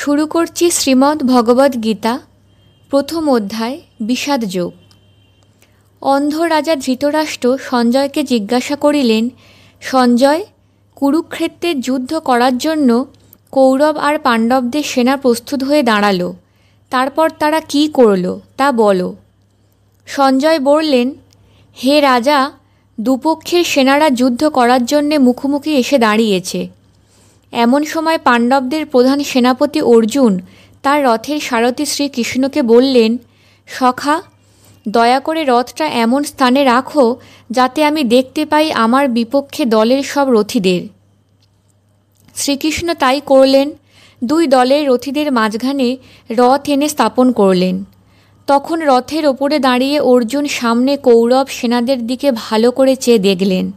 শুরু করছি শ্রীমদ্ ভগবদ্ গীতা প্রথম অধ্যায় বিষাদ যোগ। অন্ধ রাজা ধৃতরাষ্ট্র সঞ্জয়কে জিজ্ঞাসা করিলেন, সঞ্জয়, কুরুক্ষেত্রের যুদ্ধ করার জন্য কৌরব আর পাণ্ডবদের সেনা প্রস্তুত হয়ে দাঁড়াল, তারপর তারা কি করল তা বলো। সঞ্জয় বললেন, হে রাজা, দুপক্ষের সেনারা যুদ্ধ করার জন্যে মুখোমুখি এসে দাঁড়িয়েছে। এমন সময় পাণ্ডবদের প্রধান সেনাপতি অর্জুন তার রথের সারথি শ্রীকৃষ্ণকে বললেন, সখা, দয়া করে রথটা এমন স্থানে রাখো যাতে আমি দেখতে পাই আমার বিপক্ষে দলের সব রথীদের। শ্রীকৃষ্ণ তাই করলেন। দুই দলের রথীদের মাঝখানে রথ এনে স্থাপন করলেন। তখন রথের ওপরে দাঁড়িয়ে অর্জুন সামনে কৌরব সেনাদের দিকে ভালো করে চেয়ে দেখলেন।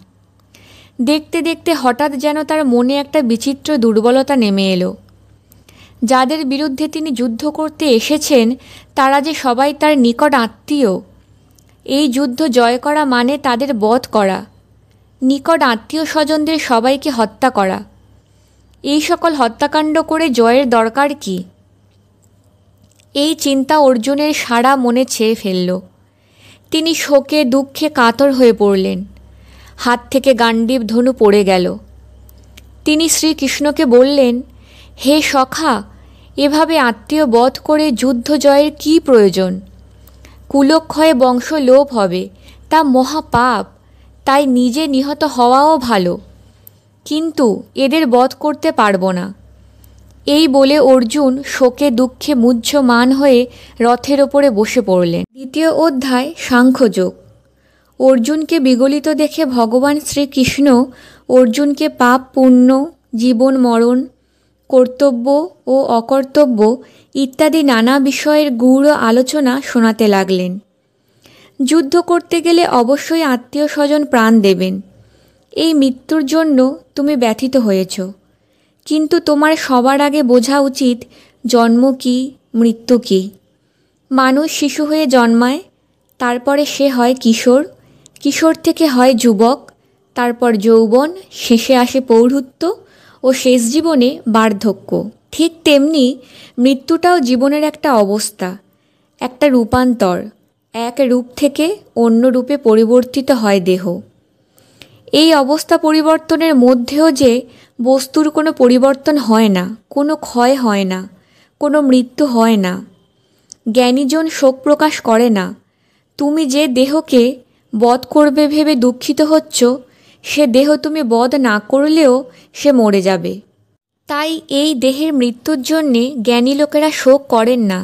দেখতে দেখতে হঠাৎ যেন তার মনে একটা বিচিত্র দুর্বলতা নেমে এলো। যাদের বিরুদ্ধে তিনি যুদ্ধ করতে এসেছেন তারা যে সবাই তার নিকট আত্মীয়। এই যুদ্ধ জয় করা মানে তাদের বধ করা, নিকট আত্মীয় স্বজনদের সবাইকে হত্যা করা। এই সকল হত্যাকাণ্ড করে জয়ের দরকার কি? এই চিন্তা অর্জুনের সারা মনে ছেয়ে ফেলল। তিনি শোকে দুঃখে কাতর হয়ে পড়লেন। হাত থেকে গাণ্ডীব ধনু পড়ে গেল। তিনি শ্রীকৃষ্ণকে বললেন, হে সখা, এভাবে আত্মীয় বধ করে যুদ্ধ জয়ের কী প্রয়োজন? কুলক্ষয়ে বংশ লোপ হবে, তা মহাপাপ। তাই নিজে নিহত হওয়াও ভালো, কিন্তু এদের বধ করতে পারব না। এই বলে অর্জুন শোকে দুঃখে মুহ্যমান হয়ে রথের ওপরে বসে পড়লেন। দ্বিতীয় অধ্যায় সাংখ্যযোগ। অর্জুনকে বিগলিত দেখে ভগবান শ্রীকৃষ্ণ অর্জুনকে পাপ পুণ্য, জীবন মরণ, কর্তব্য ও অকর্তব্য ইত্যাদি নানা বিষয়ের গূঢ় আলোচনা শোনাতে লাগলেন। যুদ্ধ করতে গেলে অবশ্যই আত্মীয় স্বজন প্রাণ দেবেন। এই মৃত্যুর জন্য তুমি ব্যথিত হয়েছ, কিন্তু তোমার সবার আগে বোঝা উচিত জন্ম কি, মৃত্যু কি। মানুষ শিশু হয়ে জন্মায়, তারপরে সে হয় কিশোর, কিশোর থেকে হয় যুবক, তারপর যৌবন, শেষে আসে পৌরুত্ব ও শেষ জীবনে বার্ধক্য। ঠিক তেমনি মৃত্যুটাও জীবনের একটা অবস্থা, একটা রূপান্তর। এক রূপ থেকে অন্য রূপে পরিবর্তিত হয় দেহ। এই অবস্থা পরিবর্তনের মধ্যেও যে বস্তুর কোনো পরিবর্তন হয় না, কোনো ক্ষয় হয় না, কোনো মৃত্যু হয় না। জ্ঞানীজন শোক প্রকাশ করে না। তুমি যে দেহকে বধ করবে ভেবে দুঃখিত হচ্ছ, সে দেহ তুমি বধ না করলেও সে মরে যাবে। তাই এই দেহের মৃত্যুর জন্যে জ্ঞানী লোকেরা শোক করেন না।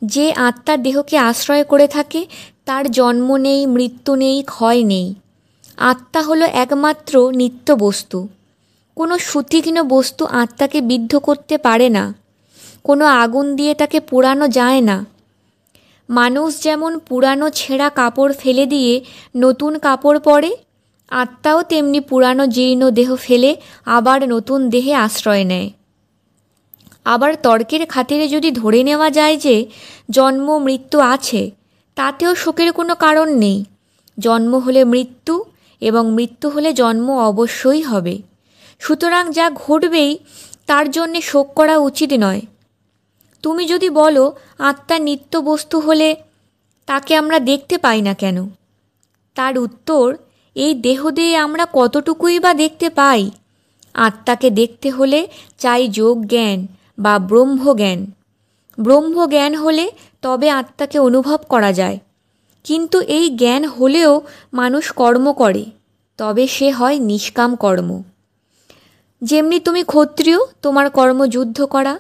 যে আত্মা দেহকে আশ্রয় করে থাকে তার জন্ম নেই, মৃত্যু নেই, ক্ষয় নেই। আত্মা হলো একমাত্র নিত্য বস্তু। কোনো সুতীক্ষ্ণ বস্তু আত্মাকে বিদ্ধ করতে পারে না। কোনো আগুন দিয়ে তাকে পোড়ানো যায় না। মানুষ যেমন পুরানো ছেঁড়া কাপড় ফেলে দিয়ে নতুন কাপড় পরে, আত্মাও তেমনি পুরানো জীর্ণ দেহ ফেলে আবার নতুন দেহে আশ্রয় নেয়। আবার তর্কের খাতিরে যদি ধরে নেওয়া যায় যে জন্ম মৃত্যু আছে, তাতেও শোকের কোনো কারণ নেই। জন্ম হলে মৃত্যু এবং মৃত্যু হলে জন্ম অবশ্যই হবে। সুতরাং যা ঘটবেই তার জন্যে শোক করা উচিত নয়। তুমি যদি বলো আত্মা নিত্য বস্তু হলে তাকে আমরা দেখতে পাই না কেন? তার উত্তর, এই দেহ দিয়ে আমরা কতটুকুই বা দেখতে পাই। আত্মাকে দেখতে হলে চাই যোগ জ্ঞান বা ব্রহ্মজ্ঞান। ব্রহ্মজ্ঞান হলে তবে আত্মাকে অনুভব করা যায়। কিন্তু এই জ্ঞান হলেও মানুষ কর্ম করে, তবে সে হয় নিষ্কাম কর্ম। যেমনি তুমি ক্ষত্রিয়, তোমার কর্ম যুদ্ধ করা।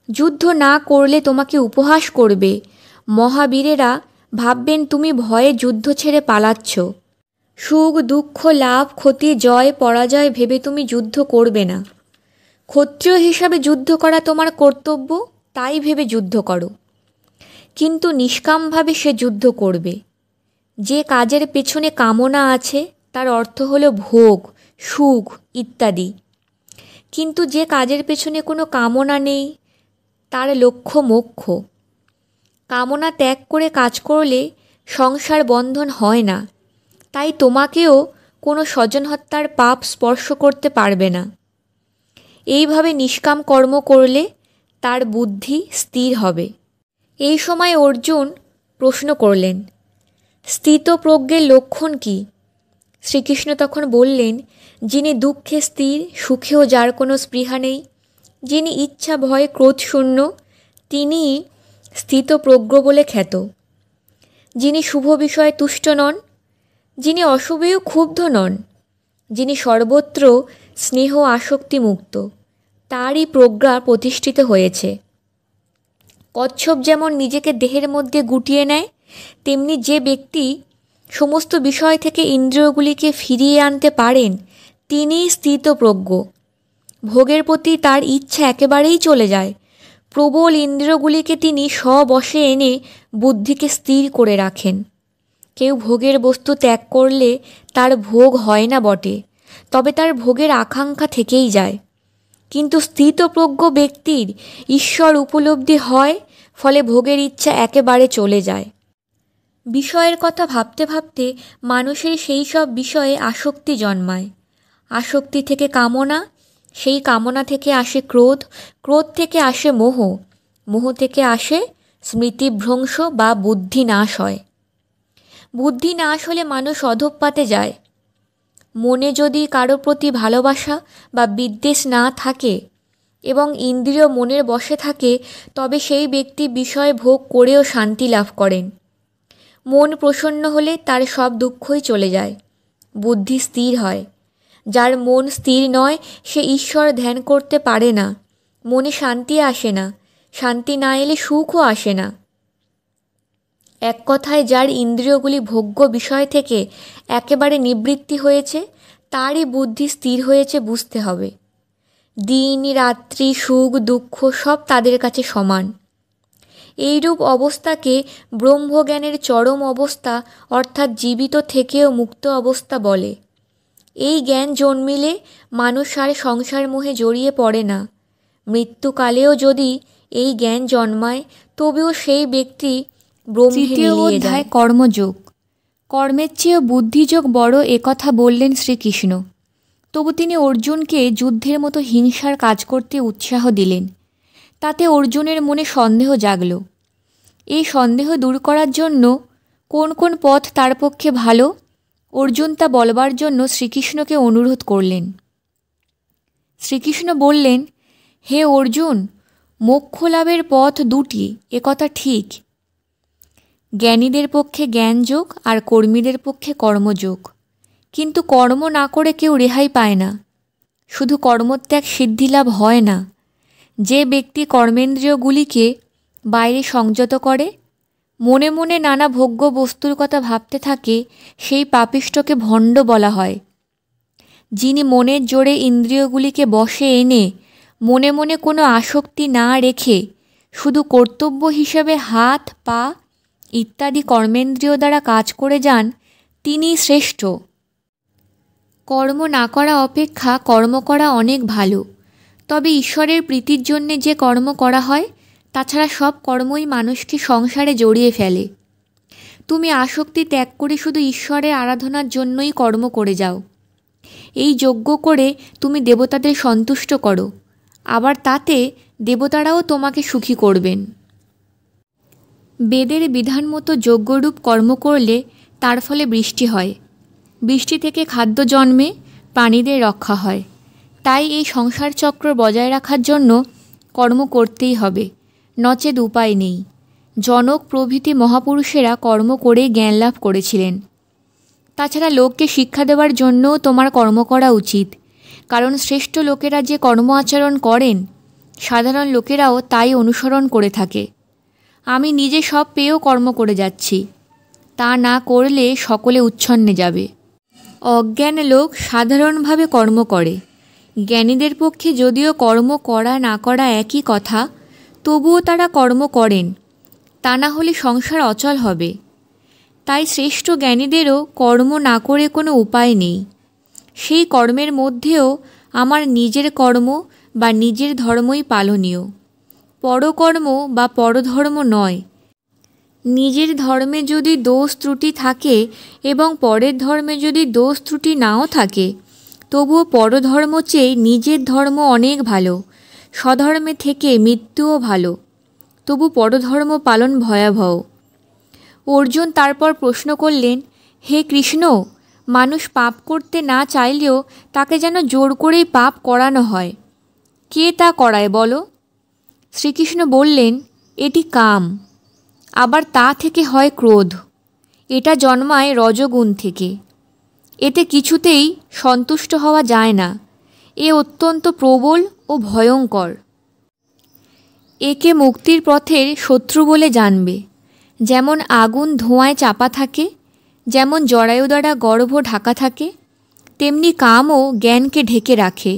যুদ্ধ না করলে তোমাকে উপহাস করবে। মহাবীরেরা ভাববেন তুমি ভয়ে যুদ্ধ ছেড়ে পালাচ্ছ। সুখ দুঃখ লাভ ক্ষতি জয় পরাজয় ভেবে তুমি যুদ্ধ করবে না। ক্ষত্রিয় হিসাবে যুদ্ধ করা তোমার কর্তব্য, তাই ভেবে যুদ্ধ করো। কিন্তু নিষ্কামভাবে সে যুদ্ধ করবে। যে কাজের পেছনে কামনা আছে তার অর্থ হলো ভোগ, সুখ ইত্যাদি। কিন্তু যে কাজের পেছনে কোনো কামনা নেই তার লক্ষ্য মোক্ষ। কামনা ত্যাগ করে কাজ করলে সংসার বন্ধন হয় না। তাই তোমাকেও কোনো স্বজন হত্যার পাপ স্পর্শ করতে পারবে না। এইভাবে নিষ্কাম কর্ম করলে তার বুদ্ধি স্থির হবে। এই সময় অর্জুন প্রশ্ন করলেন, স্থিতপ্রজ্ঞের লক্ষণ কি? শ্রীকৃষ্ণ তখন বললেন, যিনি দুঃখে স্থির, সুখেও যার কোনো স্পৃহা নেই, যিনি ইচ্ছা ভয়ে ক্রোধশূন্য, তিনিই স্থিতপ্রজ্ঞ বলে খ্যাত। যিনি শুভ বিষয়ে তুষ্ট নন, যিনি অশুভেও ক্ষুব্ধ নন, যিনি সর্বত্র স্নেহ আসক্তি মুক্ত, তারই প্রজ্ঞা প্রতিষ্ঠিত হয়েছে। কচ্ছপ যেমন নিজেকে দেহের মধ্যে গুটিয়ে নেয়, তেমনি যে ব্যক্তি সমস্ত বিষয় থেকে ইন্দ্রিয়গুলিকে ফিরিয়ে আনতে পারেন, তিনিই স্থিতপ্রজ্ঞ। ভোগের প্রতি তার ইচ্ছা একেবারেই চলে যায়। প্রবল ইন্দ্রিয়গুলিকে তিনি স্ববশে এনে বুদ্ধিকে স্থির করে রাখেন। কেউ ভোগের বস্তু ত্যাগ করলে তার ভোগ হয় না বটে, তবে তার ভোগের আকাঙ্ক্ষা থেকেই যায়। কিন্তু স্থিতপ্রজ্ঞ ব্যক্তির ঈশ্বর উপলব্ধি হয়, ফলে ভোগের ইচ্ছা একেবারে চলে যায়। বিষয়ের কথা ভাবতে ভাবতে মানুষের সেই সব বিষয়ে আসক্তি জন্মায়। আসক্তি থেকে কামনা, সেই কামনা থেকে আসে ক্রোধ, ক্রোধ থেকে আসে মোহ, মোহ থেকে আসে স্মৃতিভ্রংশ বা বুদ্ধি নাশ হয়। বুদ্ধি নাশ হলে মানুষ অধঃপাতে যায়। মনে যদি কারো প্রতি ভালোবাসা বা বিদ্বেষ না থাকে এবং ইন্দ্রিয় মনের বশে থাকে, তবে সেই ব্যক্তি বিষয় ভোগ করেও শান্তি লাভ করেন। মন প্রসন্ন হলে তার সব দুঃখই চলে যায়, বুদ্ধি স্থির হয়। যার মন স্থির নয়, সে ঈশ্বর ধ্যান করতে পারে না, মনে শান্তি আসে না, শান্তি না এলে সুখও আসে না। এক কথায়, যার ইন্দ্রিয়গুলি ভোগ্য বিষয় থেকে একেবারে নিবৃত্তি হয়েছে, তারই বুদ্ধি স্থির হয়েছে বুঝতে হবে। দিন রাত্রি, সুখ দুঃখ সব তাদের কাছে সমান। এইরূপ অবস্থাকে ব্রহ্মজ্ঞানের চরম অবস্থা অর্থাৎ জীবিত থেকেও মুক্ত অবস্থা বলে। এই জ্ঞান জন্মিলে মানুষ আর সংসার মোহে জড়িয়ে পড়ে না। মৃত্যুকালেও যদি এই জ্ঞান জন্মায়, তবেও সেই ব্যক্তি ব্রহ্মে মিলিয়ে যায়। কর্মযোগ। কর্মের চেয়েও বুদ্ধিযোগ বড়, একথা বললেন শ্রীকৃষ্ণ। তবু তিনি অর্জুনকে যুদ্ধের মতো হিংসার কাজ করতে উৎসাহ দিলেন। তাতে অর্জুনের মনে সন্দেহ জাগল। এই সন্দেহ দূর করার জন্য কোন কোন পথ তার পক্ষে ভালো, অর্জুন তা বলবার জন্য শ্রীকৃষ্ণকে অনুরোধ করলেন। শ্রীকৃষ্ণ বললেন, হে অর্জুন, মোক্ষ লাভের পথ দুটি, একথা ঠিক। জ্ঞানীদের পক্ষে জ্ঞানযোগ আর কর্মীদের পক্ষে কর্মযোগ। কিন্তু কর্ম না করে কেউ রেহাই পায় না। শুধু কর্মত্যাগ সিদ্ধিলাভ হয় না। যে ব্যক্তি কর্মেন্দ্রিয়গুলিকে বাইরে সংযত করে, মনে মনে নানা ভোগ্য বস্তুর কথা ভাবতে থাকে, সেই পাপিষ্ঠকে ভণ্ড বলা হয়। যিনি মনের জোরে ইন্দ্রিয়গুলিকে বশে এনে মনে মনে কোনো আসক্তি না রেখে শুধু কর্তব্য হিসেবে হাত পা ইত্যাদি কর্মেন্দ্রিয় দ্বারা কাজ করে যান, তিনিই শ্রেষ্ঠ। কর্ম না করা অপেক্ষা কর্ম করা অনেক ভালো। তবে ঈশ্বরের প্রীতির জন্যে যে কর্ম করা হয়, তাছাড়া সব কর্মই মানুষকে সংসারে জড়িয়ে ফেলে। তুমি আসক্তি ত্যাগ করে শুধু ঈশ্বরের আরাধনার জন্যই কর্ম করে যাও। এই যজ্ঞ করে তুমি দেবতাদের সন্তুষ্ট করো, আবার তাতে দেবতারাও তোমাকে সুখী করবেন। বেদের বিধান মতো যজ্ঞরূপ কর্ম করলে তার ফলে বৃষ্টি হয়। বৃষ্টি থেকে খাদ্য জন্মে, প্রাণীদের রক্ষা হয়। তাই এই সংসার চক্র বজায় রাখার জন্য কর্ম করতেই হবে, নচেৎ উপায় নেই। জনক প্রভৃতি মহাপুরুষেরা কর্ম করেই জ্ঞান লাভ করেছিলেন। তাছাড়া লোককে শিক্ষা দেওয়ার জন্যও তোমার কর্ম করা উচিত, কারণ শ্রেষ্ঠ লোকেরা যে কর্ম আচরণ করেন, সাধারণ লোকেরাও তাই অনুসরণ করে থাকে। আমি নিজে সব পেয়েও কর্ম করে যাচ্ছি, তা না করলে সকলে উচ্ছন্নে যাবে। অজ্ঞান লোক সাধারণভাবে কর্ম করে। জ্ঞানীদের পক্ষে যদিও কর্ম করা না করা একই কথা, তবুও তারা কর্ম করেন, তা না হলে সংসার অচল হবে। তাই শ্রেষ্ঠ জ্ঞানীদেরও কর্ম না করে কোনো উপায় নেই। সেই কর্মের মধ্যেও আমার নিজের কর্ম বা নিজের ধর্মই পালনীয়, পরকর্ম বা পরধর্ম নয়। নিজের ধর্মে যদি দোষ ত্রুটি থাকে এবং পরের ধর্মে যদি দোষ ত্রুটি নাও থাকে, তবুও পরধর্ম চেয়ে নিজের ধর্ম অনেক ভালো। স্বধর্মে থেকে মৃত্যুও ভালো, তবু পরধর্ম পালন ভয়াবহ। অর্জুন তারপর প্রশ্ন করলেন, হে কৃষ্ণ, মানুষ পাপ করতে না চাইলেও তাকে যেন জোর করেই পাপ করানো হয়। কে তা করায় বলো? শ্রীকৃষ্ণ বললেন, এটি কাম। আবার তা থেকে হয় ক্রোধ। এটা জন্মায় রজগুণ থেকে। এতে কিছুতেই সন্তুষ্ট হওয়া যায় না। এ অত্যন্ত প্রবল ও ভয়ঙ্কর। একে মুক্তির পথের শত্রু বলে জানবে। যেমন আগুন ধোঁয়ায় চাপা থাকে, যেমন জরায়ু দ্বারা গর্ভ ঢাকা থাকে, তেমনি কামও জ্ঞানকে ঢেকে রাখে।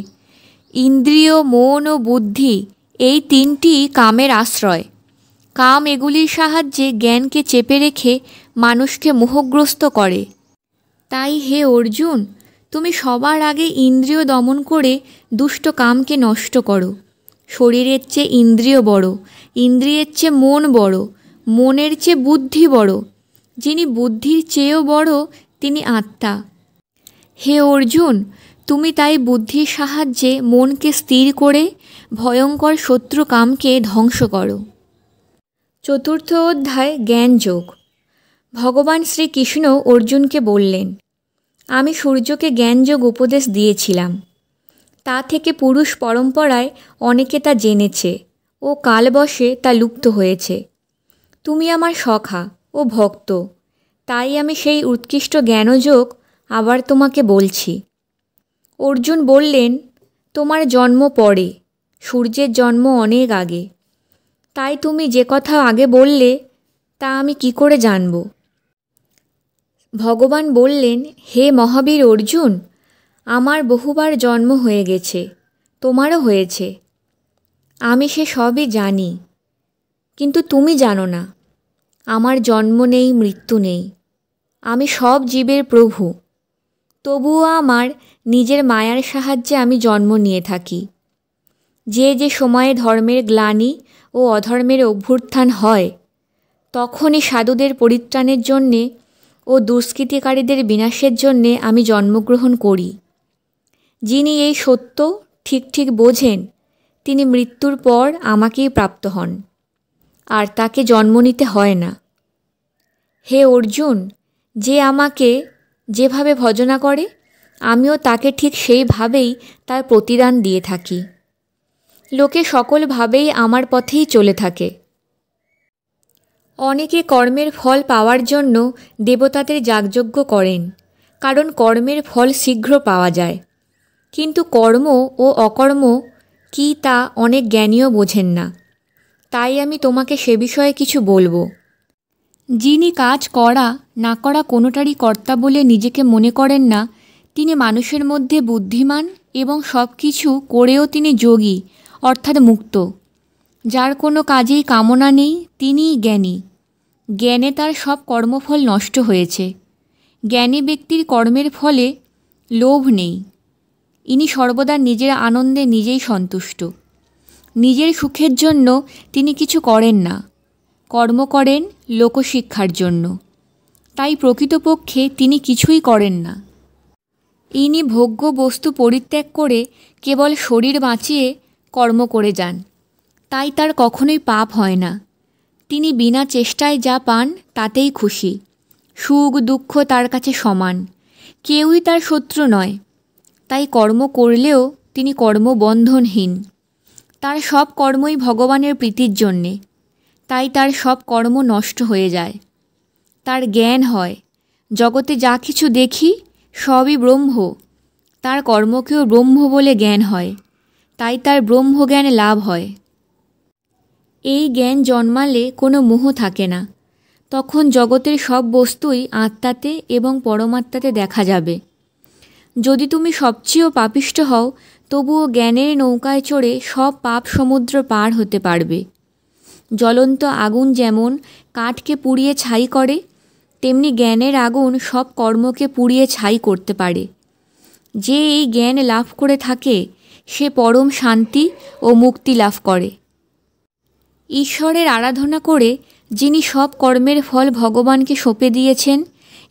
ইন্দ্রিয়, মন ও বুদ্ধি এই তিনটি কামের আশ্রয়। কাম এগুলির সাহায্যে জ্ঞানকে চেপে রেখে মানুষকে মোহগ্রস্ত করে। তাই হে অর্জুন, তুমি সবার আগে ইন্দ্রিয় দমন করে দুষ্ট কামকে নষ্ট করো। শরীরের চেয়ে ইন্দ্রিয় বড়, ইন্দ্রিয়ের চেয়ে মন বড়, মনের চেয়ে বুদ্ধি বড়, যিনি বুদ্ধির চেয়েও বড় তিনি আত্মা। হে অর্জুন, তুমি তাই বুদ্ধির সাহায্যে মনকে স্থির করে ভয়ঙ্কর শত্রু কামকে ধ্বংস করো। চতুর্থ অধ্যায় জ্ঞানযোগ। ভগবান শ্রীকৃষ্ণ অর্জুনকে বললেন, আমি সূর্যকে জ্ঞানযোগ উপদেশ দিয়েছিলাম। তা থেকে পুরুষ পরম্পরায় অনেকে তা জেনেছে ও কালবশে তা লুপ্ত হয়েছে। তুমি আমার সখা ও ভক্ত, তাই আমি সেই উৎকৃষ্ট জ্ঞানযোগ আবার তোমাকে বলছি। অর্জুন বললেন, তোমার জন্ম পরে, সূর্যের জন্ম অনেক আগে। তাই তুমি যে কথা আগে বললে তা আমি কি করে জানব? ভগবান বললেন, হে মহাবীর অর্জুন, আমার বহুবার জন্ম হয়ে গেছে, তোমারও হয়েছে। আমি সে সবই জানি, কিন্তু তুমি জানো না। আমার জন্ম নেই, মৃত্যু নেই। আমি সব জীবের প্রভু। তবুও আমার নিজের মায়ার সাহায্যে আমি জন্ম নিয়ে থাকি। যে যে সময়ে ধর্মের গ্লানি ও অধর্মের অভ্যুত্থান হয়, তখনই সাধুদের পরিত্রাণের জন্যে ও দুষ্কৃতিকারীদের বিনাশের জন্যে আমি জন্মগ্রহণ করি। যিনি এই সত্য ঠিক ঠিক বোঝেন, তিনি মৃত্যুর পর আমাকেই প্রাপ্ত হন, আর তাকে জন্ম নিতে হয় না। হে অর্জুন, যে আমাকে যেভাবে ভজনা করে, আমিও তাকে ঠিক সেইভাবেই তার প্রতিদান দিয়ে থাকি। লোকে সকলভাবেই আমার পথেই চলে থাকে। অনেকে কর্মের ফল পাওয়ার জন্য দেবতাদের যাগযজ্ঞ করেন, কারণ কর্মের ফল শীঘ্র পাওয়া যায়। কিন্তু কর্ম ও অকর্ম কি তা অনেক জ্ঞানীও বোঝেন না। তাই আমি তোমাকে সে বিষয়ে কিছু বলবো। যিনি কাজ করা না করা কোনোটারই কর্তা বলে নিজেকে মনে করেন না, তিনি মানুষের মধ্যে বুদ্ধিমান এবং সব কিছু করেও তিনি যোগী অর্থাৎ মুক্ত। যার কোনো কাজেই কামনা নেই, তিনিই জ্ঞানী। জ্ঞানে তার সব কর্মফল নষ্ট হয়েছে। জ্ঞানী ব্যক্তির কর্মের ফলে লোভ নেই। ইনি সর্বদা নিজের আনন্দে নিজেই সন্তুষ্ট। নিজের সুখের জন্য তিনি কিছু করেন না, কর্ম করেন লোকশিক্ষার জন্য। তাই প্রকৃতপক্ষে তিনি কিছুই করেন না। ইনি ভোগ্য বস্তু পরিত্যাগ করে কেবল শরীর বাঁচিয়ে কর্ম করে যান। তাই তার কখনোই পাপ হয় না। তিনি বিনা চেষ্টায় যা পান তাতেই খুশি। সুখ দুঃখ তার কাছে সমান। কেউই তার শত্রু নয়। তাই কর্ম করলেও তিনি কর্মবন্ধনহীন। তার সব কর্মই ভগবানের প্রীতির জন্যে। তাই তার সব কর্ম নষ্ট হয়ে যায়। তার জ্ঞান হয়, জগতে যা কিছু দেখি সবই ব্রহ্ম। তার কর্মকেও ব্রহ্ম বলে জ্ঞান হয়। তাই তার ব্রহ্মজ্ঞান লাভ হয়। এই জ্ঞান জন্মালে কোনো মোহ থাকে না। তখন জগতের সব বস্তুই আত্মাতে এবং পরমাত্মাতে দেখা যাবে। যদি তুমি সবচেয়েও পাপিষ্ঠ হও, তবুও জ্ঞানের নৌকায় চড়ে সব পাপ সমুদ্র পার হতে পারবে। জ্বলন্ত আগুন যেমন কাঠকে পুড়িয়ে ছাই করে, তেমনি জ্ঞানের আগুন সব কর্মকে পুড়িয়ে ছাই করতে পারে। যে এই জ্ঞান লাভ করে থাকে, সে পরম শান্তি ও মুক্তি লাভ করে। ঈশ্বরের আরাধনা করে যিনি সব কর্মের ফল ভগবানকে সঁপে দিয়েছেন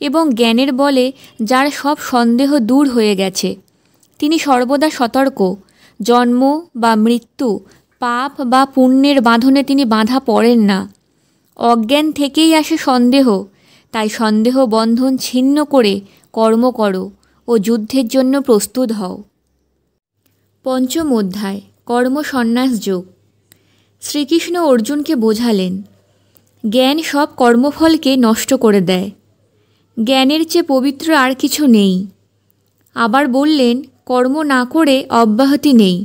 এবং জ্ঞানের বলে যার সব সন্দেহ দূর হয়ে গেছে, তিনি সর্বদা সতর্ক, জন্ম বা মৃত্যু পাপ বা পুণ্যের বাঁধনে তিনি বাঁধা পড়েন না। অজ্ঞান থেকেই আসে সন্দেহ, তাই সন্দেহ বন্ধন ছিন্ন করে কর্ম করো ও যুদ্ধের জন্য প্রস্তুত হও। পঞ্চম অধ্যায়, কর্ম সন্ন্যাস যোগ। শ্রীকৃষ্ণ অর্জুনকে বোঝালেন, জ্ঞান সব কর্মফলকে নষ্ট করে দেয়। জ্ঞানের চেয়ে পবিত্র আর কিছু নেই। আবার বললেন, কর্ম না করে অব্যাহতি নেই।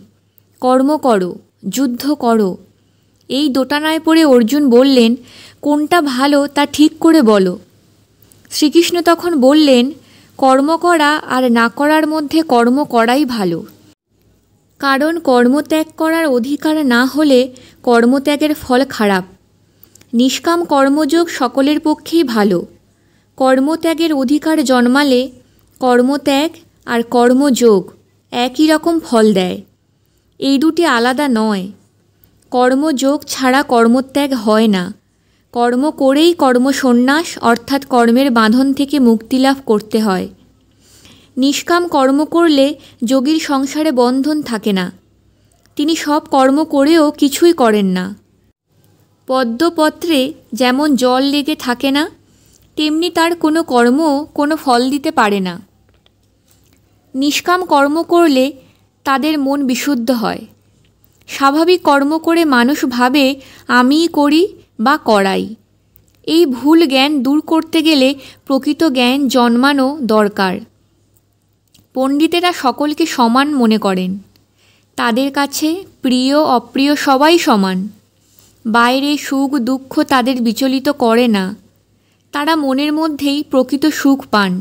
কর্ম করো, যুদ্ধ করো। এই দোটানায় পড়ে অর্জুন বললেন, কোনটা ভালো তা ঠিক করে বলো। শ্রীকৃষ্ণ তখন বললেন, কর্ম করা আর না করার মধ্যে কর্ম করাই ভালো। কারণ কর্মত্যাগ করার অধিকার না হলে কর্মত্যাগের ফল খারাপ। নিষ্কাম কর্মযোগ সকলের পক্ষেই ভালো। কর্মত্যাগের অধিকার জন্মালে কর্মত্যাগ আর কর্মযোগ একই রকম ফল দেয়। এই দুটি আলাদা নয়। কর্মযোগ ছাড়া কর্মত্যাগ হয় না। কর্ম করেই কর্মসন্ন্যাস অর্থাৎ কর্মের বাঁধন থেকে মুক্তিলাভ করতে হয়। নিষ্কাম কর্ম করলে যোগীর সংসারে বন্ধন থাকে না। তিনি সব কর্ম করেও কিছুই করেন না। পদ্মপত্রে যেমন জল লেগে থাকে না, তেমনি তার কোনো কর্ম কোনো ফল দিতে পারে না। নিষ্কাম কর্ম করলে তাদের মন বিশুদ্ধ হয়। স্বাভাবিক কর্ম করে মানুষ ভাবে আমিই করি বা করাই। এই ভুল জ্ঞান দূর করতে গেলে প্রকৃত জ্ঞান জন্মানো দরকার। পণ্ডিতেরা সকলকে সমান মনে করেন। তাদের কাছে প্রিয় অপ্রিয় সবাই সমান। বাইরে সুখ দুঃখ তাদের বিচলিত করে না। তারা মনের মধ্যেই প্রকৃত সুখ পান।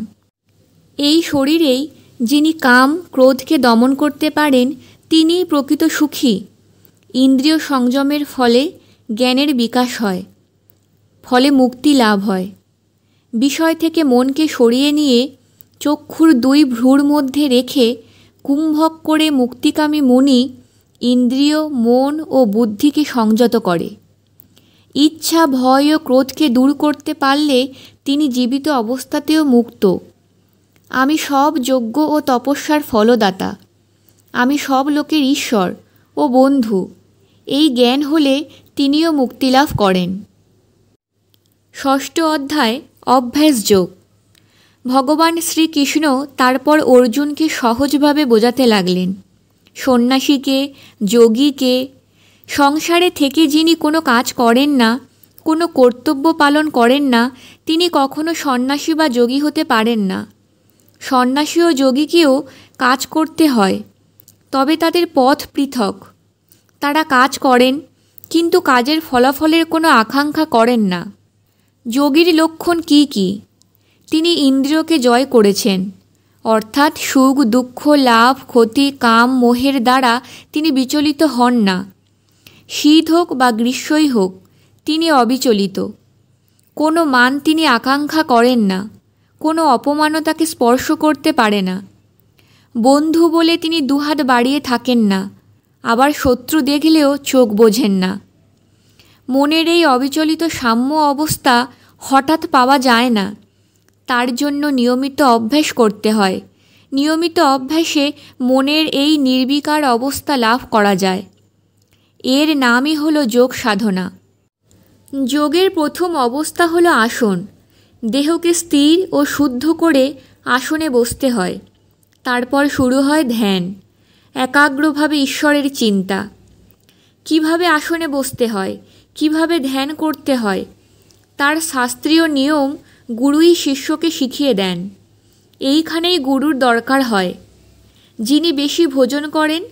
এই শরীরেই যিনি কাম ক্রোধকে দমন করতে পারেন তিনিই প্রকৃত সুখী। ইন্দ্রিয় সংযমের ফলে জ্ঞানের বিকাশ হয়, ফলে মুক্তি লাভ হয়। বিষয় থেকে মনকে সরিয়ে নিয়ে চক্ষুর দুই ভ্রুর মধ্যে রেখে কুম্ভক করে মুক্তিকামী মুনি ইন্দ্রিয় মন ও বুদ্ধিকে সংযত করে। ইচ্ছা ভয় ও ক্রোধকে দূর করতে পারলে তিনি জীবিত অবস্থাতেও মুক্ত। আমি সব যজ্ঞ ও তপস্যার ফলদাতা। আমি সব লোকের ঈশ্বর ও বন্ধু। এই জ্ঞান হলে তিনিও মুক্তিলাভ করেন। ষষ্ঠ অধ্যায়, অভ্যাস যোগ। ভগবান শ্রীকৃষ্ণ তারপর অর্জুনকে সহজভাবে বোঝাতে লাগলেন, সন্ন্যাসীকে, যোগীকে, সংসারে থেকে যিনি কোনো কাজ করেন না, কোনো কর্তব্য পালন করেন না, তিনি কখনো সন্ন্যাসী বা যোগী হতে পারেন না। সন্ন্যাসী ও যোগীকেও কাজ করতে হয়, তবে তাদের পথ পৃথক। তারা কাজ করেন, কিন্তু কাজের ফলাফলের কোনো আকাঙ্ক্ষা করেন না। যোগীর লক্ষণ কি কি? তিনি ইন্দ্রিয়কে জয় করেছেন, অর্থাৎ সুখ দুঃখ লাভ ক্ষতি কাম মোহের দ্বারা তিনি বিচলিত হন না। শীত হোক বা গ্রীষ্মই হোক, তিনি অবিচলিত। কোনো মান তিনি আকাঙ্ক্ষা করেন না। কোনো অপমানও তাকে স্পর্শ করতে পারে না। বন্ধু বলে তিনি দুহাত বাড়িয়ে থাকেন না, আবার শত্রু দেখলেও চোখ বোঝেন না। মনের এই অবিচলিত সাম্য অবস্থা হঠাৎ পাওয়া যায় না। তার জন্য নিয়মিত অভ্যাস করতে হয়। নিয়মিত অভ্যাসে মনের এই নির্বিকার অবস্থা লাভ করা যায়। এর নামই হলো যোগ সাধনা। যোগের প্রথম অবস্থা হলো আসন। দেহকে স্থির ও শুদ্ধ করে আসনে বসতে হয়। তারপর শুরু হয় ধ্যান, একাগ্রভাবে ঈশ্বরের চিন্তা। কিভাবে আসনে বসতে হয়, কিভাবে ধ্যান করতে হয়, তার শাস্ত্রীয় নিয়ম গুরুই শিষ্যকে শিখিয়ে দেন। এইখানেই গুরুর দরকার হয়। যিনি বেশি ভোজন করেন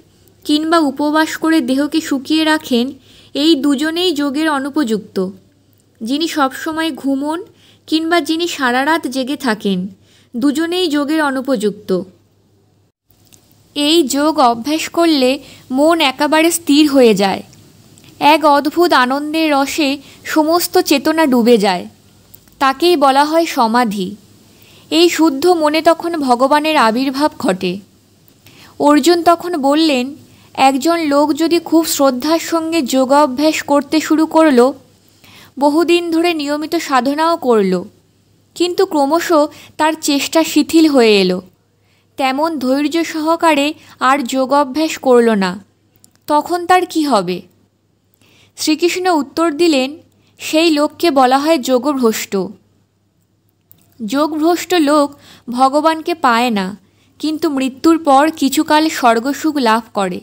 কিংবা উপবাস করে দেহকে শুকিয়ে রাখেন, এই দুজনেই যোগের অনুপযুক্ত। যিনি সবসময় ঘুমোন কিংবা যিনি সারা রাত জেগে থাকেন, দুজনেই যোগের অনুপযুক্ত। এই যোগ অভ্যাস করলে মন একেবারে স্থির হয়ে যায়। এক অদ্ভুত আনন্দের রসে সমস্ত চেতনা ডুবে যায়। তাকেই বলা হয় সমাধি। এই শুদ্ধ মনে তখন ভগবানের আবির্ভাব ঘটে। অর্জুন তখন বললেন, একজন লোক যদি খুব শ্রদ্ধার সঙ্গে যোগাভ্যাস করতে শুরু করলো, বহুদিন ধরে নিয়মিত সাধনাও করল, কিন্তু ক্রমশ তার চেষ্টা শিথিল হয়ে এলো, তেমন ধৈর্য সহকারে আর যোগাভ্যাস করল না, তখন তার কি হবে? শ্রীকৃষ্ণ উত্তর দিলেন, সেই লোককে বলা হয় যোগভ্রষ্ট। যোগভ্রষ্ট লোক ভগবানকে পায় না, কিন্তু মৃত্যুর পর কিছুকাল স্বর্গসুখ লাভ করে।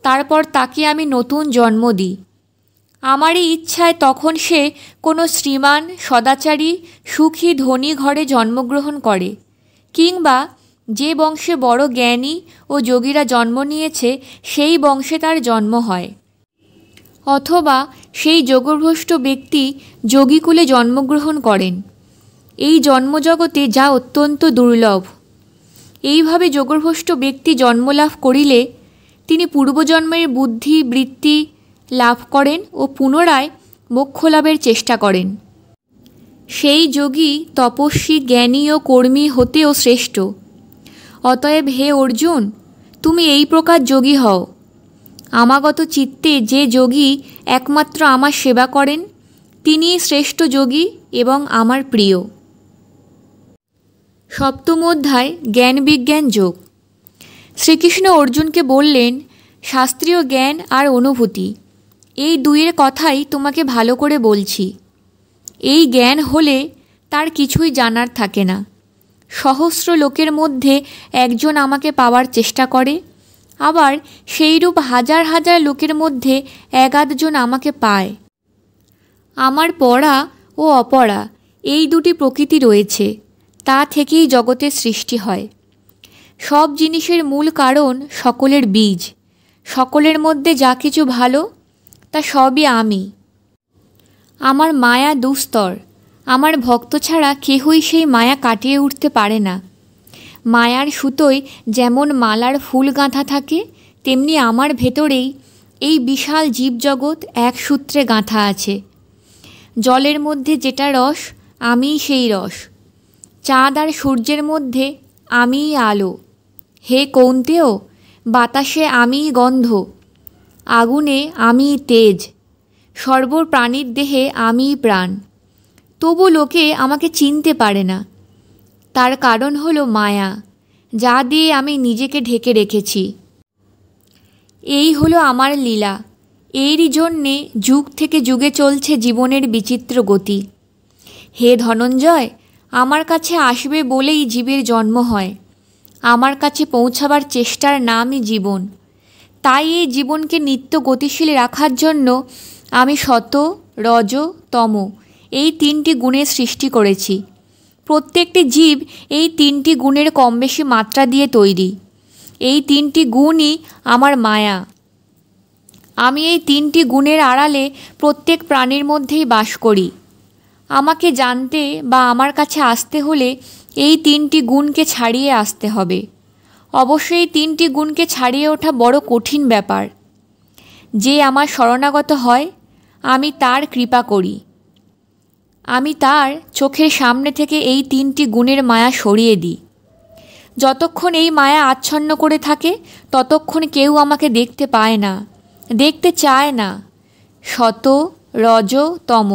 তারপর তাকে আমি নতুন জন্ম দিই। আমারই ইচ্ছায় তখন সে কোনো শ্রীমান, সদাচারী, সুখী, ধনী ঘরে জন্মগ্রহণ করে, কিংবা যে বংশে বড় জ্ঞানী ও যোগীরা জন্ম নিয়েছে সেই বংশে তার জন্ম হয়। অথবা সেই যোগভ্রষ্ট ব্যক্তি যোগীকুলে জন্মগ্রহণ করেন। এই জন্মজগতে যা অত্যন্ত দুর্লভ। এইভাবে যোগভ্রষ্ট ব্যক্তি জন্মলাভ করিলে তিনি পূর্বজন্মের বুদ্ধি বৃত্তি লাভ করেন ও পুনরায় মোক্ষলাভের চেষ্টা করেন। সেই যোগী তপস্বী, জ্ঞানী ও কর্মী হতেও শ্রেষ্ঠ। অতএব হে অর্জুন, তুমি এই প্রকার যোগী হও। আমাগত চিত্তে যে যোগী একমাত্র আমার সেবা করেন, তিনিই শ্রেষ্ঠ যোগী এবং আমার প্রিয়। সপ্তম অধ্যায়, জ্ঞান বিজ্ঞান যোগ। শ্রীকৃষ্ণ অর্জুনকে বললেন, শাস্ত্রীয় জ্ঞান আর অনুভূতি এই দুইয়ের কথাই তোমাকে ভালো করে বলছি। এই জ্ঞান হলে তার কিছুই জানার থাকে না। সহস্র লোকের মধ্যে একজন আমাকে পাওয়ার চেষ্টা করে, আবার সেইরূপ হাজার হাজার লোকের মধ্যে এক-আধজন আমাকে পায়। আমার পড়া ও অপড়া এই দুটি প্রকৃতি রয়েছে, তা থেকেই জগতের সৃষ্টি হয়। সব জিনিসের মূল কারণ সকলের বীজ। সকলের মধ্যে যা কিছু ভালো তা সবই আমি। আমার মায়া দুস্তর। আমার ভক্ত ছাড়া কেহই সেই মায়া কাটিয়ে উঠতে পারে না। মায়ার সুতোয় যেমন মালার ফুল গাঁথা থাকে, তেমনি আমার ভেতরেই এই বিশাল জীবজগৎ এক সূত্রে গাঁথা আছে। জলের মধ্যে যেটা রস, আমিই সেই রস। চাঁদ আর সূর্যের মধ্যে আমিই আলো। হে কৌন্তেয়, বাতাসে আমিই গন্ধ, আগুনে আমিই তেজ, সর্বপ্রাণীর দেহে আমিই প্রাণ। তবু লোকে আমাকে চিনতে পারে না। তার কারণ হলো মায়া, যা দিয়ে আমি নিজেকে ঢেকে রেখেছি। এই হলো আমার লীলা। এরই জন্যে যুগ থেকে যুগে চলছে জীবনের বিচিত্র গতি। হে ধনঞ্জয়, আমার কাছে আসবে বলেই জীবের জন্ম হয়। আমার কাছে পৌঁছাবার চেষ্টার নামই জীবন। তাই এই জীবনকে নিত্য গতিশীল রাখার জন্য আমি সত, রজ, তম এই তিনটি গুণের সৃষ্টি করেছি। প্রত্যেকটি জীব এই তিনটি গুণের কম বেশি মাত্রা দিয়ে তৈরি। এই তিনটি গুণই আমার মায়া। আমি এই তিনটি গুণের আড়ালে প্রত্যেক প্রাণীর মধ্যেই বাস করি। আমাকে জানতে বা আমার কাছে আসতে হলে এই তিনটি গুণকে ছাড়িয়ে আসতে হবে। অবশ্যই তিনটি গুণকে ছাড়িয়ে ওঠা বড় কঠিন ব্যাপার। যে আমার শরণাগত হয়, আমি তার কৃপা করি। আমি তার চোখের সামনে থেকে এই তিনটি গুণের মায়া সরিয়ে দিই। যতক্ষণ এই মায়া আচ্ছন্ন করে থাকে, ততক্ষণ কেউ আমাকে দেখতে পায় না, দেখতে চায় না। সত, রজ, তম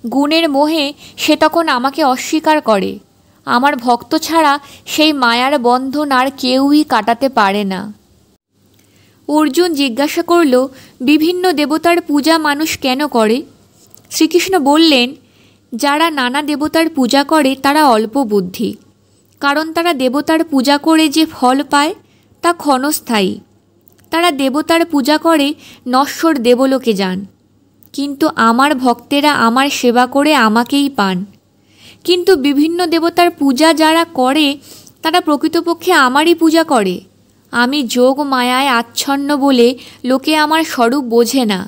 গুণের মোহে সে তখন আমাকে অস্বীকার করে। আমার ভক্ত ছাড়া সেই মায়ার বন্ধন আর কেউই কাটাতে পারে না। অর্জুন জিজ্ঞাসা করল, বিভিন্ন দেবতার পূজা মানুষ কেন করে? শ্রীকৃষ্ণ বললেন, যারা নানা দেবতার পূজা করে তারা অল্প বুদ্ধি। কারণ তারা দেবতার পূজা করে যে ফল পায় তা ক্ষণস্থায়ী। তারা দেবতার পূজা করে নশ্বর দেবলোকে যান, কিন্তু আমার ভক্তেরা আমার সেবা করে আমাকেই পান। কিন্তু বিভিন্ন দেবতার পূজা যারা করে তারা প্রকৃতপক্ষে আমারই পূজা করে। আমি যোগ মায়ায় আচ্ছন্ন বলে লোকে আমার স্বরূপ বোঝে না।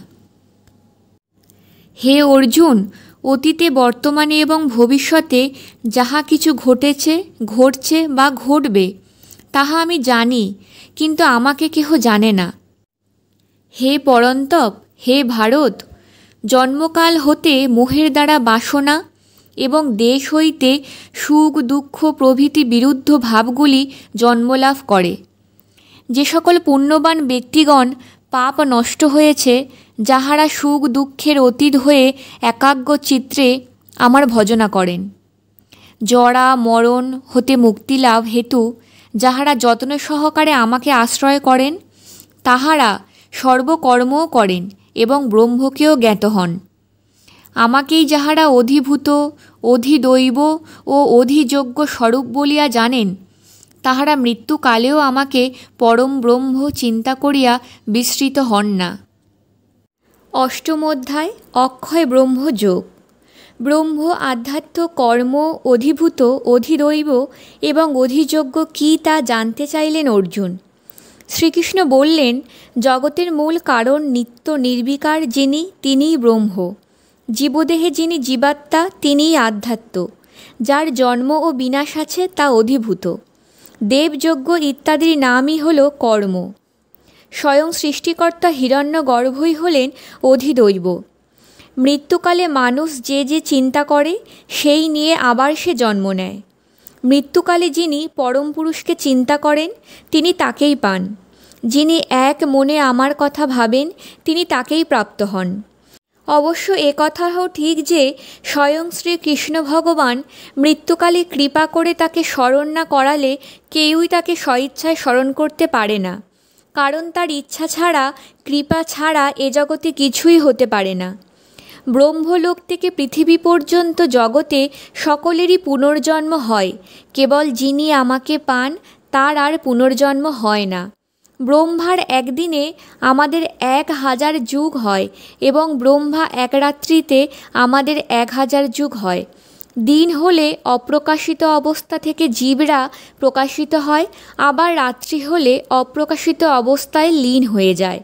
হে অর্জুন, অতীতে, বর্তমানে এবং ভবিষ্যতে যাহা কিছু ঘটেছে, ঘটছে বা ঘটবে তাহা আমি জানি, কিন্তু আমাকে কেহ জানে না। হে পরন্তপ, হে ভারত, জন্মকাল হতে মোহের দ্বারা বাসনা এবং দেশ হইতে সুখ দুঃখ প্রভৃতি বিরুদ্ধ ভাবগুলি জন্মলাভ করে। যে সকল পুণ্যবান ব্যক্তিগণ পাপ নষ্ট হয়েছে, যাহারা সুখ দুঃখের অতীত হয়ে একাগ্র চিত্রে আমার ভজনা করেন, জরা মরণ হতে মুক্তিলাভ হেতু যাহারা যত্ন সহকারে আমাকে আশ্রয় করেন, তাহারা সর্বকর্মও করেন এবং ব্রহ্মকেও জ্ঞাত হন। আমাকেই যাহারা অধিভূত, অধিদৈব ও অধিযোগ্য স্বরূপ বলিয়া জানেন, তাহারা মৃত্যুকালেও আমাকে পরম ব্রহ্ম চিন্তা করিয়া বিস্মৃত হন না। অষ্টম অধ্যায় অক্ষয় ব্রহ্মযোগ। ব্রহ্ম, আধ্যাত্ম, কর্ম, অধিভূত, অধিদৈব এবং অধিযোগ্য কী তা জানতে চাইলেন অর্জুন। শ্রীকৃষ্ণ বললেন, জগতের মূল কারণ নিত্য নির্বিকার যিনি, তিনিই ব্রহ্ম। জীবদেহে যিনি জীবাত্মা, তিনিই আধ্যাত্ম। যার জন্ম ও বিনাশ আছে তা অধিভূত। দেবযজ্ঞ ইত্যাদির নামই হল কর্ম। স্বয়ং সৃষ্টিকর্তা হিরণ্যগর্ভই হলেন অধিদৈব। মৃত্যুকালে মানুষ যে যে চিন্তা করে সেই নিয়ে আবার সে জন্ম নেয়। মৃত্যুকালে যিনি পরম পুরুষকে চিন্তা করেন তিনি তাকেই পান। যিনি এক মনে আমার কথা ভাবেন তিনি তাকেই প্রাপ্ত হন। অবশ্য এ কথাও ঠিক যে স্বয়ং শ্রীকৃষ্ণ ভগবান মৃত্যুকালে কৃপা করে তাকে স্মরণ না করালে কেউই তাকে স্বইচ্ছায় স্মরণ করতে পারে না। কারণ তার ইচ্ছা ছাড়া, কৃপা ছাড়া এ জগতে কিছুই হতে পারে না। ব্রহ্মলোক থেকে পৃথিবী পর্যন্ত জগতে সকলেরই পুনর্জন্ম হয়, কেবল যিনি আমাকে পান তার আর পুনর্জন্ম হয় না। ব্রহ্মার একদিনে আমাদের 1000 যুগ হয় এবং ব্রহ্মা এক রাত্রিতে আমাদের 1000 যুগ হয়। দিন হলে অপ্রকাশিত অবস্থা থেকে জীবরা প্রকাশিত হয়, আবার রাত্রি হলে অপ্রকাশিত অবস্থায় লীন হয়ে যায়।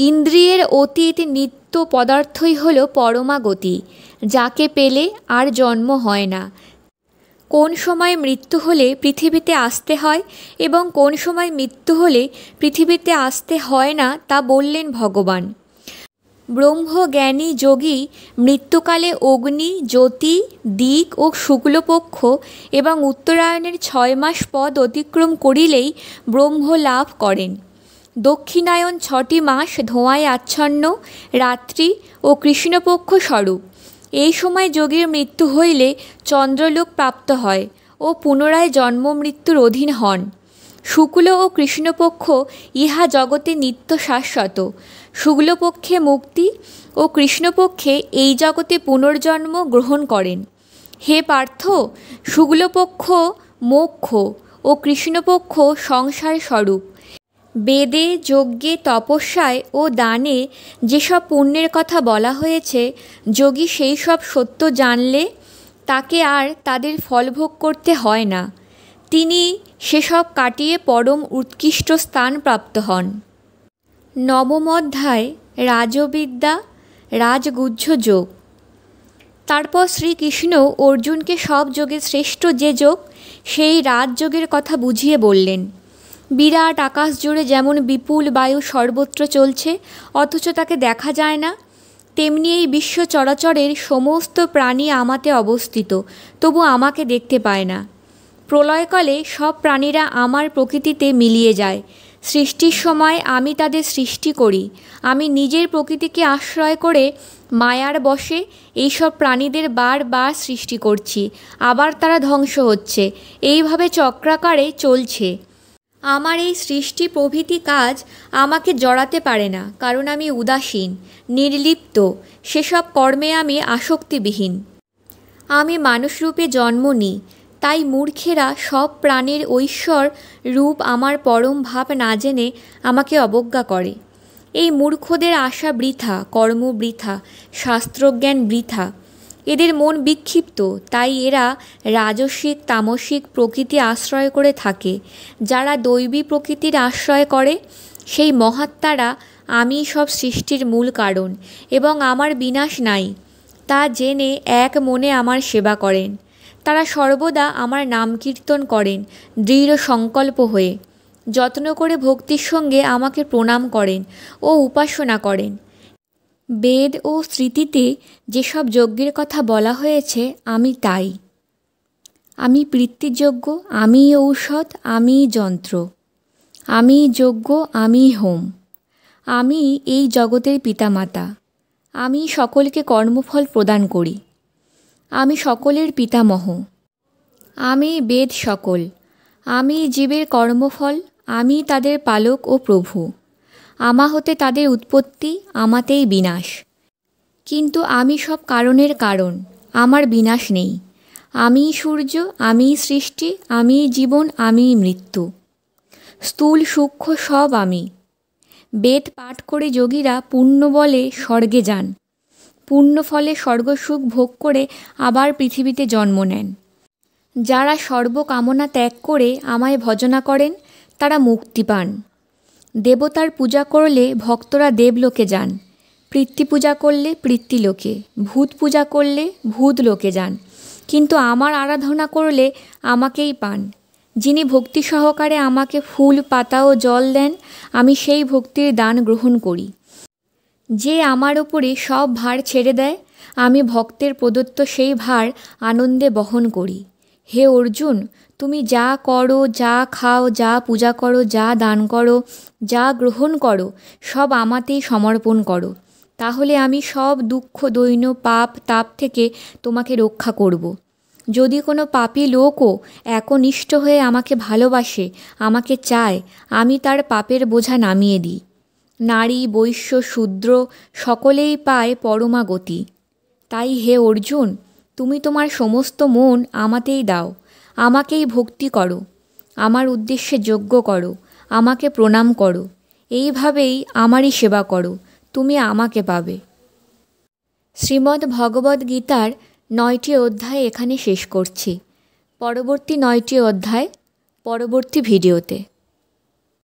ইন্দ্রিয়ের অতীত নিত্য পদার্থই হল পরমাগতি, যাকে পেলে আর জন্ম হয় না। কোন সময় মৃত্যু হলে পৃথিবীতে আসতে হয় এবং কোন সময় মৃত্যু হলে পৃথিবীতে আসতে হয় না তা বললেন ভগবান। ব্রহ্মজ্ঞানী যোগী মৃত্যুকালে অগ্নি, জ্যোতি, দিক ও শুক্লপক্ষ এবং উত্তরায়ণের 6 মাস পদ অতিক্রম করিলেই ব্রহ্ম লাভ করেন। দক্ষিণায়ন 6টি মাস ধোঁয়ায় আচ্ছন্ন রাত্রি ও কৃষ্ণপক্ষ স্বরূপ। এই সময় যোগীর মৃত্যু হইলে চন্দ্রলোক প্রাপ্ত হয় ও পুনরায় জন্ম মৃত্যুর অধীন হন। শুক্ল ও কৃষ্ণপক্ষ ইহা জগতে নিত্য শাশ্বত। শুক্লপক্ষে মুক্তি ও কৃষ্ণপক্ষে এই জগতে পুনর্জন্ম গ্রহণ করেন। হে পার্থ, শুক্লপক্ষ মোক্ষ ও কৃষ্ণপক্ষ সংসার স্বরূপ। বেদে, যজ্ঞে, তপস্যায় ও দানে যেসব পুণ্যের কথা বলা হয়েছে, যোগী সেই সব সত্য জানলে তাকে আর তাদের ফলভোগ করতে হয় না। তিনি সেসব কাটিয়ে পরম উৎকৃষ্ট স্থান প্রাপ্ত হন। নবম অধ্যায় রাজবিদ্যা, রাজগুহ্য যোগ। তারপর শ্রীকৃষ্ণ অর্জুনকে সব যোগের শ্রেষ্ঠ যে যোগ, সেই রাজযোগের কথা বুঝিয়ে বললেন। বিরাট আকাশ জুড়ে যেমন বিপুল বায়ু সর্বত্র চলছে অথচ তাকে দেখা যায় না, তেমনি এই বিশ্ব চরাচরের সমস্ত প্রাণী আমাতে অবস্থিত, তবু আমাকে দেখতে পায় না। প্রলয়কালে সব প্রাণীরা আমার প্রকৃতিতে মিলিয়ে যায়। সৃষ্টির সময় আমি তাদের সৃষ্টি করি। আমি নিজের প্রকৃতিকে আশ্রয় করে মায়ার বশে এইসব প্রাণীদের বারবার সৃষ্টি করছি, আবার তারা ধ্বংস হচ্ছে। এইভাবে চক্রাকারে চলছে। আমার এই সৃষ্টি প্রভৃতি কাজ আমাকে জড়াতে পারে না, কারণ আমি উদাসীন, নির্লিপ্ত। সেসব কর্মে আমি আসক্তিবিহীন। আমি মানুষরূপে জন্ম নিই, তাই মূর্খেরা সব প্রাণীর ঐশ্বর রূপ আমার পরম ভাব না জেনে আমাকে অবজ্ঞা করে। এই মূর্খদের আশা বৃথা, কর্ম বৃথা, শাস্ত্রজ্ঞান বৃথা। এদের মন বিক্ষিপ্ত, তাই এরা রাজসিক, তামসিক প্রকৃতি আশ্রয় করে থাকে। যারা দৈবী প্রকৃতির আশ্রয় করে সেই মহাত্মারা আমি সব সৃষ্টির মূল কারণ এবং আমার বিনাশ নাই তা জেনে এক মনে আমার সেবা করেন। তারা সর্বদা আমার নাম কীর্তন করেন দৃঢ় সংকল্প হয়ে, যত্ন করে ভক্তির সঙ্গে আমাকে প্রণাম করেন ও উপাসনা করেন। বেদ ও স্মৃতিতে যেসব যজ্ঞের কথা বলা হয়েছে আমি তাই। আমি পিতৃযজ্ঞ, আমি ঔষধ, আমি যন্ত্র, আমি যজ্ঞ, আমি হোম, আমি এই জগতের পিতামাতা। আমি সকলকে কর্মফল প্রদান করি। আমি সকলের পিতামহ। আমি বেদ সকল। আমি জীবের কর্মফল, আমি তাদের পালক ও প্রভু। আমা হতে তাদের উৎপত্তি, আমাতেই বিনাশ। কিন্তু আমি সব কারণের কারণ, আমার বিনাশ নেই। আমিই সূর্য, আমিই সৃষ্টি, আমিই জীবন, আমিই মৃত্যু। স্থূল সূক্ষ্ম সব আমি। বেদ পাঠ করে যোগীরা পুণ্য বলে স্বর্গে যান। পুণ্য ফলে স্বর্গসুখ ভোগ করে আবার পৃথিবীতে জন্ম নেন। যারা সর্বকামনা ত্যাগ করে আমায় ভজনা করেন তারা মুক্তি পান। দেবতার পূজা করলে ভক্তরা দেবলোকে যান, পিতৃ পূজা করলে পিতৃলোকে, ভূত পূজা করলে ভূত লোকে যান। কিন্তু আমার আরাধনা করলে আমাকেই পান। যিনি ভক্তি সহকারে আমাকে ফুল পাতা ও জল দেন, আমি সেই ভক্তির দান গ্রহণ করি। যে আমার ওপরে সব ভার ছেড়ে দেয়, আমি ভক্তের প্রদত্ত সেই ভার আনন্দে বহন করি। হে অর্জুন, তুমি যা করো, যা খাও, যা পূজা করো, যা দান করো, যা গ্রহণ করো, সব আমাতেই সমর্পণ করো। তাহলে আমি সব দুঃখ, দৈন্য, পাপ, তাপ থেকে তোমাকে রক্ষা করব। যদি কোনো পাপী লোকও একনিষ্ঠ হয়ে আমাকে ভালোবাসে, আমাকে চায়, আমি তার পাপের বোঝা নামিয়ে দিই। নারী, বৈশ্য, শূদ্র সকলেই পায় পরমা গতি। তাই হে অর্জুন, তুমি তোমার সমস্ত মন আমাতেই দাও, আমাকেই ভক্তি করো, আমার উদ্দেশ্যে যজ্ঞ করো, আমাকে প্রণাম করো। এইভাবেই আমারই সেবা করো, তুমি আমাকে পাবে। শ্রীমদ্ ভগবদ্ গীতার 9টি অধ্যায় এখানে শেষ করছি। পরবর্তী 9টি অধ্যায় পরবর্তী ভিডিওতে।